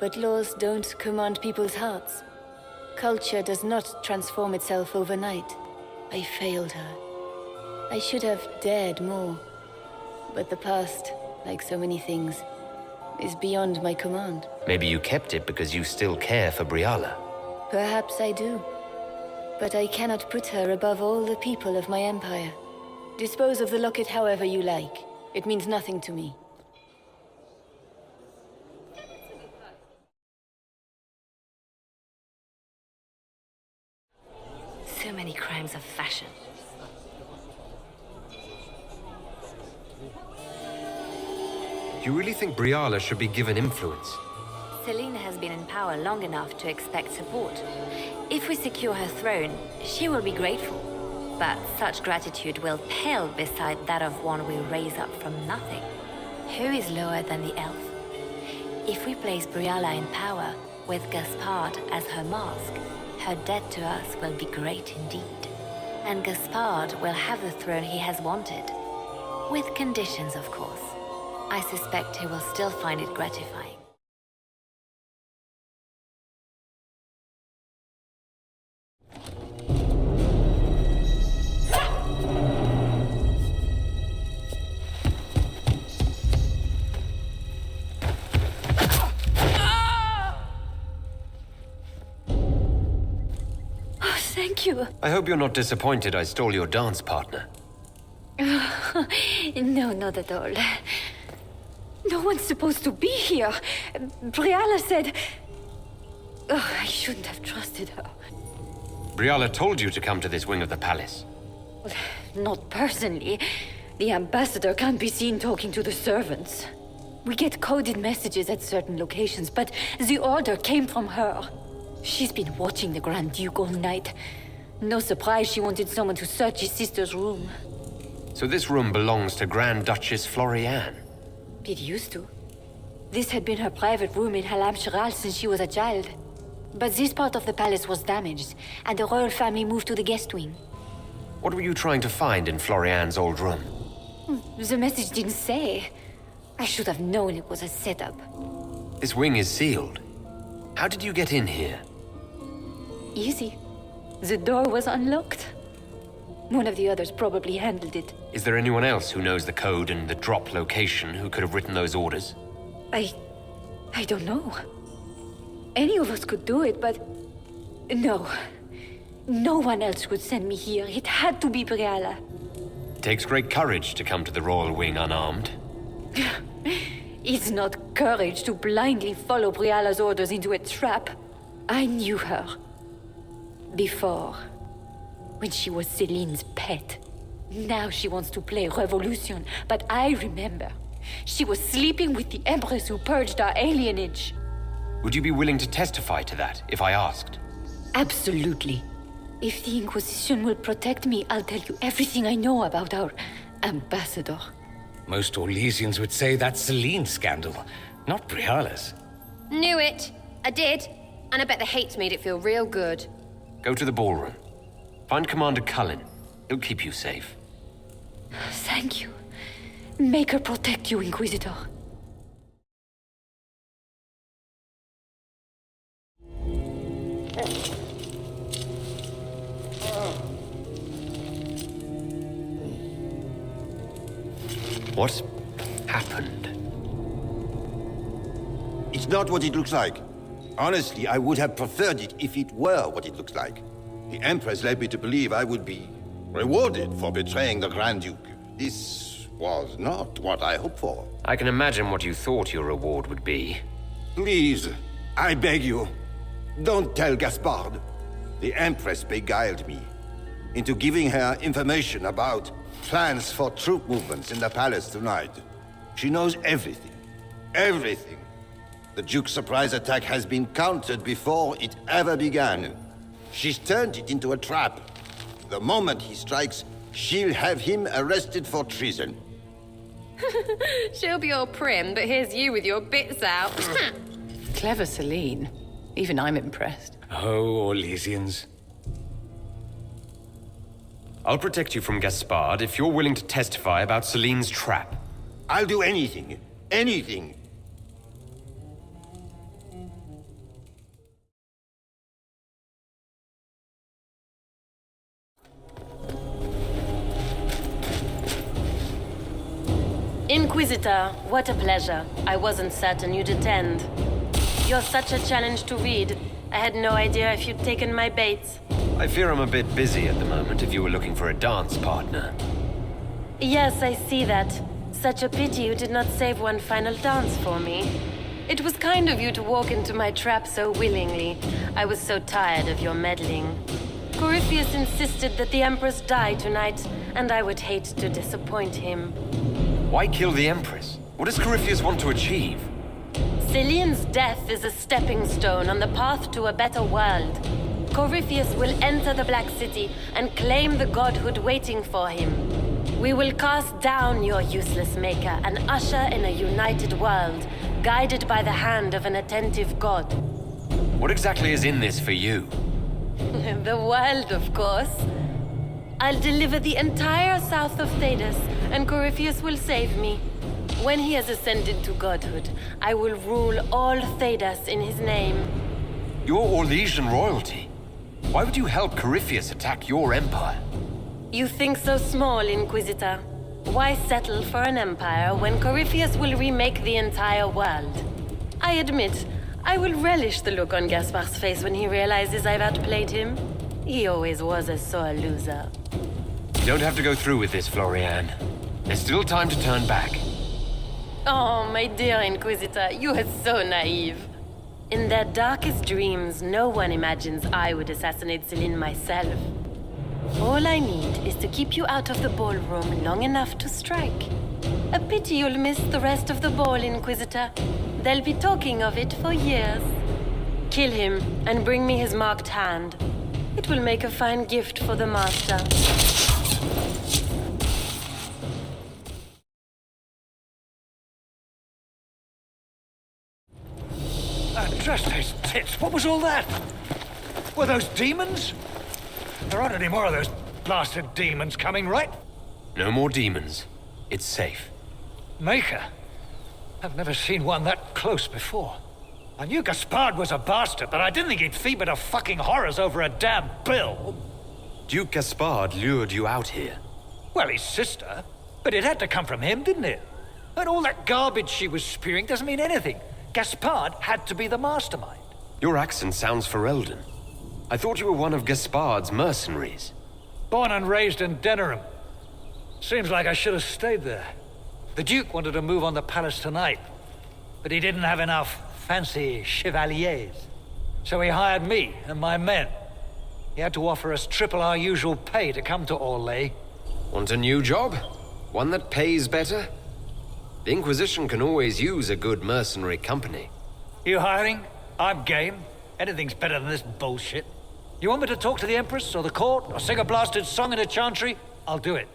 but laws don't command people's hearts. Culture does not transform itself overnight. I failed her. I should have dared more. But the past, like so many things, is beyond my command. Maybe you kept it because you still care for Briala. Perhaps I do. But I cannot put her above all the people of my empire. Dispose of the locket however you like. It means nothing to me. So many crimes of fashion. You really think Briala should be given influence? Celine has been in power long enough to expect support. If we secure her throne, she will be grateful. But such gratitude will pale beside that of one we raise up from nothing. Who is lower than the elf? If we place Briala in power, with Gaspard as her mask, her debt to us will be great indeed. And Gaspard will have the throne he has wanted. With conditions, of course. I suspect he will still find it gratifying. Thank you. I hope you're not disappointed I stole your dance partner. No, not at all. No one's supposed to be here. Briala said... Oh, I shouldn't have trusted her. Briala told you to come to this wing of the palace. Well, not personally. The ambassador can't be seen talking to the servants. We get coded messages at certain locations, but the order came from her. She's been watching the Grand Duke all night. No surprise she wanted someone to search his sister's room. So this room belongs to Grand Duchess Florian? It used to. This had been her private room in Halam Shiral since she was a child. But this part of the palace was damaged, and the royal family moved to the guest wing. What were you trying to find in Florian's old room? The message didn't say. I should have known it was a setup. This wing is sealed. How did you get in here? Easy. The door was unlocked. One of the others probably handled it. Is there anyone else who knows the code and the drop location who could have written those orders? I don't know. Any of us could do it, but... No. No one else could send me here. It had to be Briala. It takes great courage to come to the Royal Wing unarmed. It's not courage to blindly follow Briala's orders into a trap. I knew her. Before. When she was Celine's pet. Now she wants to play revolution, but I remember. She was sleeping with the Empress who purged our alienage. Would you be willing to testify to that, if I asked? Absolutely. If the Inquisition will protect me, I'll tell you everything I know about our ambassador. Most Orlesians would say that's Celine's scandal. Not Brialis. Knew it. I did. And I bet the hate's made it feel real good. Go to the ballroom. Find Commander Cullen. He'll keep you safe. Thank you. Maker protect you, Inquisitor. What happened? It's not what it looks like. Honestly, I would have preferred it if it were what it looks like. The Empress led me to believe I would be rewarded for betraying the Grand Duke. This was not what I hoped for. I can imagine what you thought your reward would be. Please, I beg you, don't tell Gaspard. The Empress beguiled me into giving her information about plans for troop movements in the palace tonight. She knows everything. Everything. The Duke's surprise attack has been countered before it ever began. She's turned it into a trap. The moment he strikes, she'll have him arrested for treason. She'll be all prim, but here's you with your bits out. Clever Celine. Even I'm impressed. Oh, Orlesians. I'll protect you from Gaspard if you're willing to testify about Celine's trap. I'll do anything. Anything. Inquisitor, what a pleasure. I wasn't certain you'd attend. You're such a challenge to read. I had no idea if you'd taken my bait. I fear I'm a bit busy at the moment if you were looking for a dance partner. Yes, I see that. Such a pity you did not save one final dance for me. It was kind of you to walk into my trap so willingly. I was so tired of your meddling. Corypheus insisted that the Empress die tonight, and I would hate to disappoint him. Why kill the Empress? What does Corypheus want to achieve? Celine's death is a stepping stone on the path to a better world. Corypheus will enter the Black City and claim the godhood waiting for him. We will cast down your useless maker and usher in a united world, guided by the hand of an attentive god. What exactly is in this for you? The world, of course. I'll deliver the entire south of Thedas, and Corypheus will save me. When he has ascended to godhood, I will rule all Thedas in his name. You're Orlesian royalty. Why would you help Corypheus attack your empire? You think so small, Inquisitor. Why settle for an empire when Corypheus will remake the entire world? I admit, I will relish the look on Gaspard's face when he realizes I've outplayed him. He always was a sore loser. You don't have to go through with this, Florian. There's still time to turn back. Oh, my dear Inquisitor, you are so naive. In their darkest dreams, no one imagines I would assassinate Celine myself. All I need is to keep you out of the ballroom long enough to strike. A pity you'll miss the rest of the ball, Inquisitor. They'll be talking of it for years. Kill him and bring me his marked hand. It will make a fine gift for the Master. Andraste's tits, what was all that? Were those demons? There aren't any more of those blasted demons coming, right? No more demons. It's safe. Maker? I've never seen one that close before. I knew Gaspard was a bastard, but I didn't think he'd feed me to fucking horrors over a damn bill. Duke Gaspard lured you out here. Well, his sister. But it had to come from him, didn't it? And all that garbage she was spewing doesn't mean anything. Gaspard had to be the mastermind. Your accent sounds Ferelden. I thought you were one of Gaspard's mercenaries. Born and raised in Denerim. Seems like I should have stayed there. The Duke wanted to move on the palace tonight, but he didn't have enough fancy chevaliers. So he hired me and my men. He had to offer us triple our usual pay to come to Orlais. Want a new job? One that pays better? The Inquisition can always use a good mercenary company. You hiring? I'm game. Anything's better than this bullshit. You want me to talk to the Empress or the court or sing a blasted song in a chantry? I'll do it.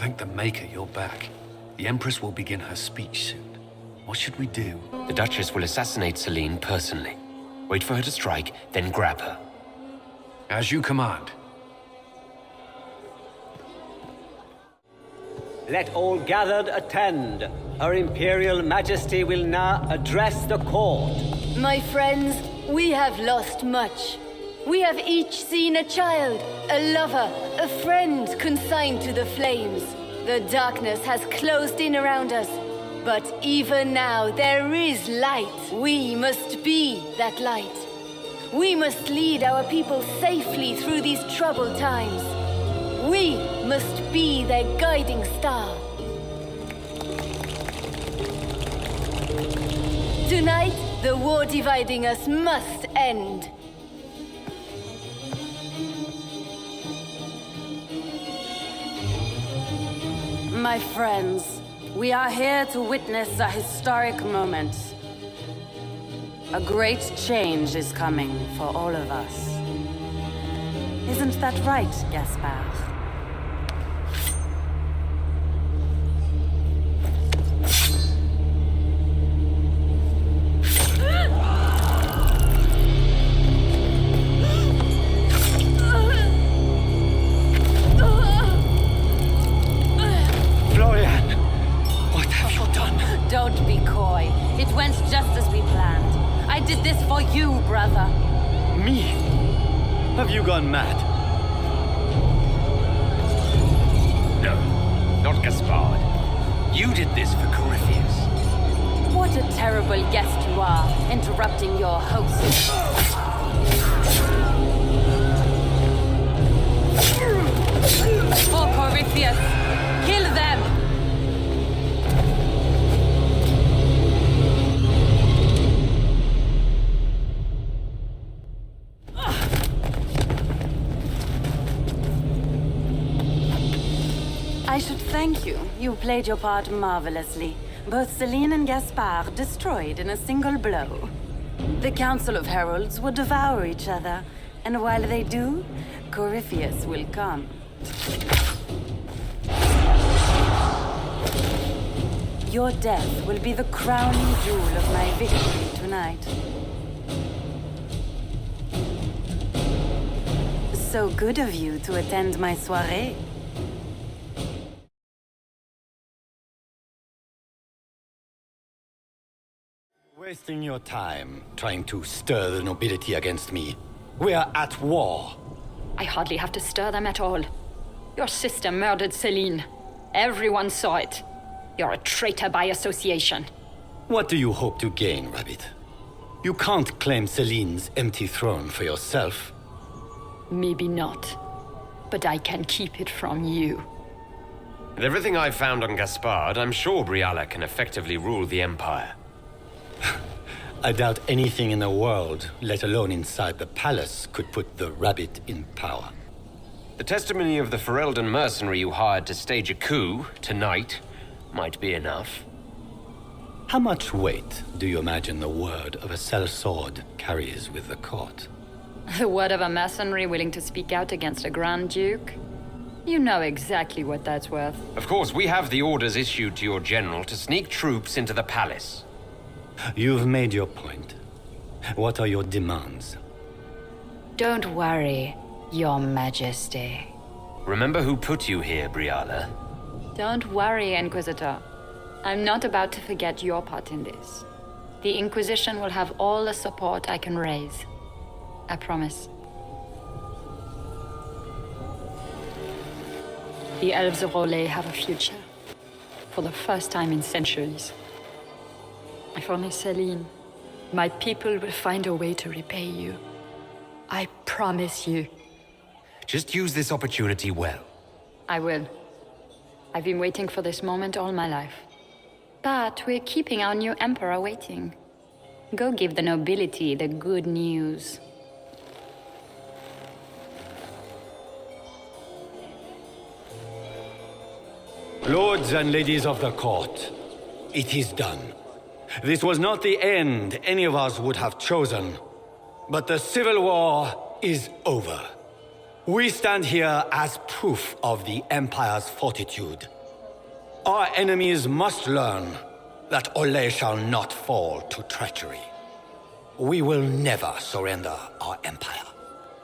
Thank the Maker you're back. The Empress will begin her speech soon. What should we do? The Duchess will assassinate Celine personally. Wait for her to strike, then grab her. As you command. Let all gathered attend. Her Imperial Majesty will now address the court. My friends, we have lost much. We have each seen a child, a lover, a friend consigned to the flames. The darkness has closed in around us. But even now, there is light. We must be that light. We must lead our people safely through these troubled times. We must be their guiding star. Tonight, the war dividing us must end. My friends, we are here to witness a historic moment. A great change is coming for all of us. Isn't that right, Gaspard? Don't be coy. It went just as we planned. I did this for you, brother. Me? Have you gone mad? No, not Gaspard. You did this for Corypheus. What a terrible guest you are, interrupting your host. For Corypheus, kill them! I should thank you. You played your part marvelously. Both Celine and Gaspard destroyed in a single blow. The Council of Heralds will devour each other, and while they do, Corypheus will come. Your death will be the crowning jewel of my victory tonight. So good of you to attend my soirée. Wasting your time trying to stir the nobility against me. We are at war. I hardly have to stir them at all. Your sister murdered Celine. Everyone saw it. You're a traitor by association. What do you hope to gain, Rabbit? You can't claim Celine's empty throne for yourself. Maybe not. But I can keep it from you. With everything I've found on Gaspard, I'm sure Briala can effectively rule the Empire. I doubt anything in the world, let alone inside the palace, could put the Rabbit in power. The testimony of the Ferelden mercenary you hired to stage a coup tonight might be enough. How much weight do you imagine the word of a sellsword carries with the court? The word of a mercenary willing to speak out against a Grand Duke? You know exactly what that's worth. Of course, we have the orders issued to your general to sneak troops into the palace. You've made your point. What are your demands? Don't worry, Your Majesty. Remember who put you here, Briala. Don't worry, Inquisitor. I'm not about to forget your part in this. The Inquisition will have all the support I can raise. I promise. The elves of Rolais have a future. For the first time in centuries. If only Celine, my people will find a way to repay you. I promise you. Just use this opportunity well. I will. I've been waiting for this moment all my life. But we're keeping our new emperor waiting. Go give the nobility the good news. Lords and ladies of the court, it is done. This was not the end any of us would have chosen, but the civil war is over. We stand here as proof of the Empire's fortitude. Our enemies must learn that Olay shall not fall to treachery. We will never surrender our Empire.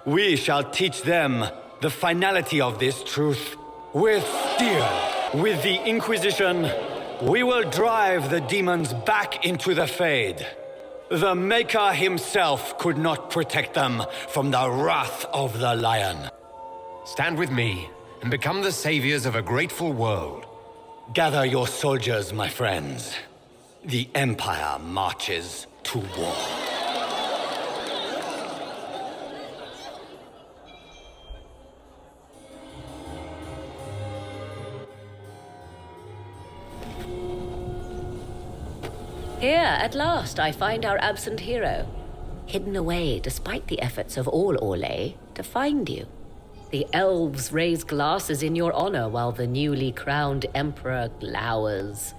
We shall teach them the finality of this truth with steel. With the Inquisition, we will drive the demons back into the Fade. The Maker himself could not protect them from the wrath of the Lion. Stand with me and become the saviors of a grateful world. Gather your soldiers, my friends. The Empire marches to war. Here, at last, I find our absent hero. Hidden away, despite the efforts of all Orlais, to find you. The elves raise glasses in your honor while the newly crowned emperor glowers.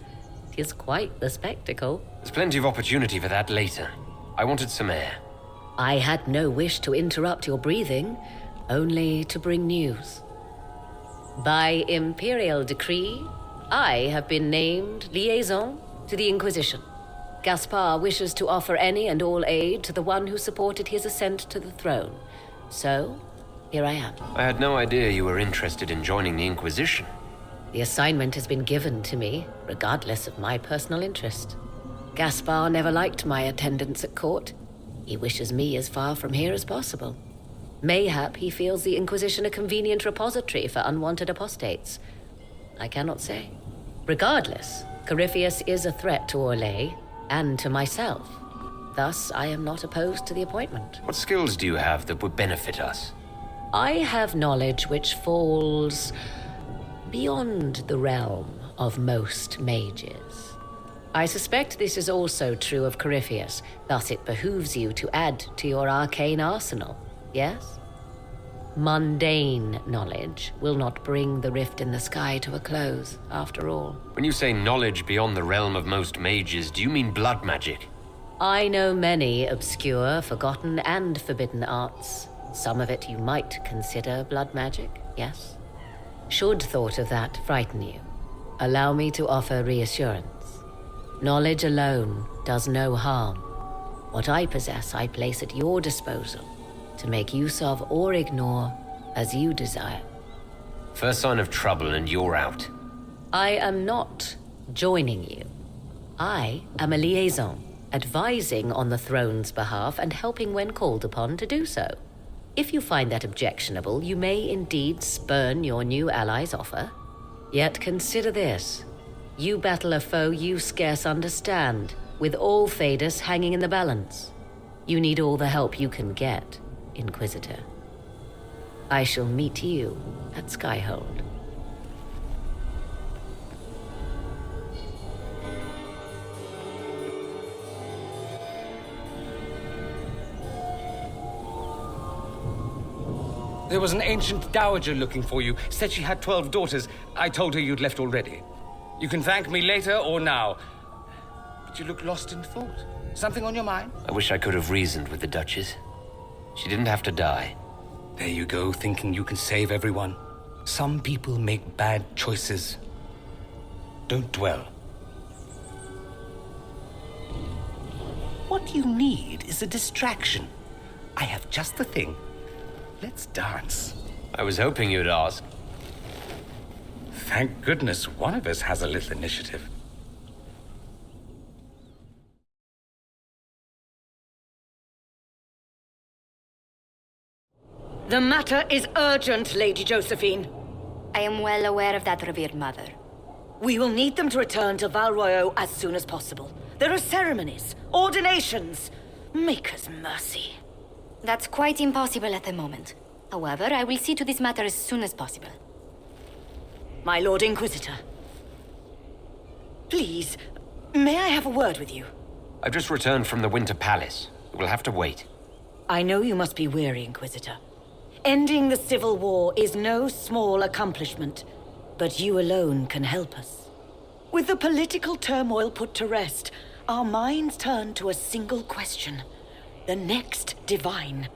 'Tis quite the spectacle. There's plenty of opportunity for that later. I wanted some air. I had no wish to interrupt your breathing, only to bring news. By imperial decree, I have been named liaison to the Inquisition. Gaspard wishes to offer any and all aid to the one who supported his ascent to the throne. So, here I am. I had no idea you were interested in joining the Inquisition. The assignment has been given to me, regardless of my personal interest. Gaspard never liked my attendance at court. He wishes me as far from here as possible. Mayhap he feels the Inquisition a convenient repository for unwanted apostates. I cannot say. Regardless, Corypheus is a threat to Orlais, and to myself. Thus, I am not opposed to the appointment. What skills do you have that would benefit us? I have knowledge which falls beyond the realm of most mages. I suspect this is also true of Corypheus, thus it behooves you to add to your arcane arsenal, yes? Mundane knowledge will not bring the rift in the sky to a close, after all. When you say knowledge beyond the realm of most mages, do you mean blood magic? I know many obscure, forgotten, and forbidden arts. Some of it you might consider blood magic, yes? Should thought of that frighten you, allow me to offer reassurance. Knowledge alone does no harm. What I possess, I place at your disposal, to make use of or ignore as you desire. First sign of trouble and you're out. I am not joining you. I am a liaison, advising on the throne's behalf and helping when called upon to do so. If you find that objectionable, you may indeed spurn your new ally's offer. Yet consider this. You battle a foe you scarce understand, with all Thedas hanging in the balance. You need all the help you can get, Inquisitor. I shall meet you at Skyhold. There was an ancient dowager looking for you. Said she had 12 daughters. I told her you'd left already. You can thank me later or now. But you look lost in thought. Something on your mind? I wish I could have reasoned with the Duchess. She didn't have to die. There you go, thinking you can save everyone. Some people make bad choices. Don't dwell. What you need is a distraction. I have just the thing. Let's dance. I was hoping you'd ask. Thank goodness one of us has a little initiative. The matter is urgent, Lady Josephine. I am well aware of that, revered mother. We will need them to return to Val Royeaux as soon as possible. There are ceremonies, ordinations. Maker's mercy. That's quite impossible at the moment. However, I will see to this matter as soon as possible. My Lord Inquisitor. Please, may I have a word with you? I've just returned from the Winter Palace. We'll have to wait. I know you must be weary, Inquisitor. Ending the civil war is no small accomplishment, but you alone can help us. With the political turmoil put to rest, our minds turn to a single question. The next divine.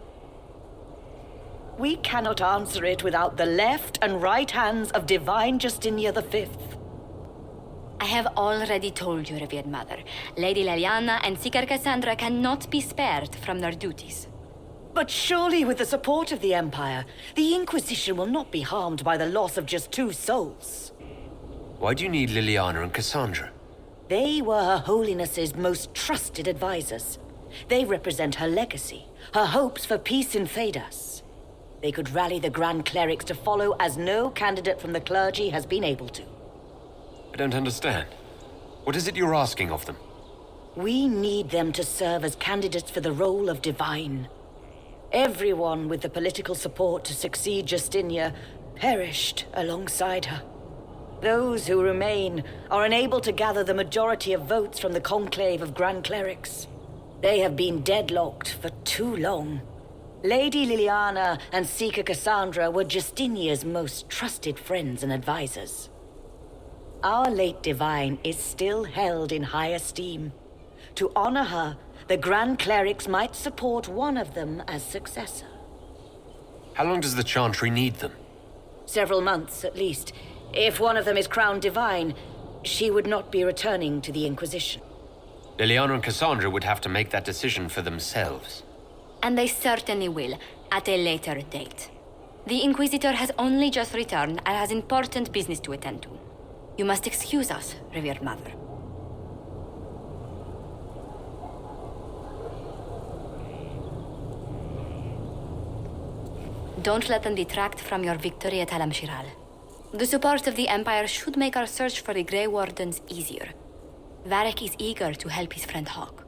We cannot answer it without the left and right hands of Divine Justinia V. I have already told you, revered mother. Lady Leliana and Seeker Cassandra cannot be spared from their duties. But surely with the support of the Empire, the Inquisition will not be harmed by the loss of just 2 souls. Why do you need Liliana and Cassandra? They were Her Holiness's most trusted advisors. They represent her legacy, her hopes for peace in Thedas. They could rally the Grand Clerics to follow as no candidate from the clergy has been able to. I don't understand. What is it you're asking of them? We need them to serve as candidates for the role of Divine. Everyone with the political support to succeed Justinia perished alongside her. Those who remain are unable to gather the majority of votes from the conclave of Grand Clerics. They have been deadlocked for too long. Lady Liliana and Seeker Cassandra were Justinia's most trusted friends and advisors. Our late Divine is still held in high esteem. To honor her, the Grand Clerics might support one of them as successor. How long does the Chantry need them? Several months, at least. If one of them is crowned Divine, she would not be returning to the Inquisition. Liliana and Cassandra would have to make that decision for themselves. And they certainly will, at a later date. The Inquisitor has only just returned and has important business to attend to. You must excuse us, revered mother. Don't let them detract from your victory at Alam Shiral. The support of the Empire should make our search for the Grey Wardens easier. Varek is eager to help his friend Hawk.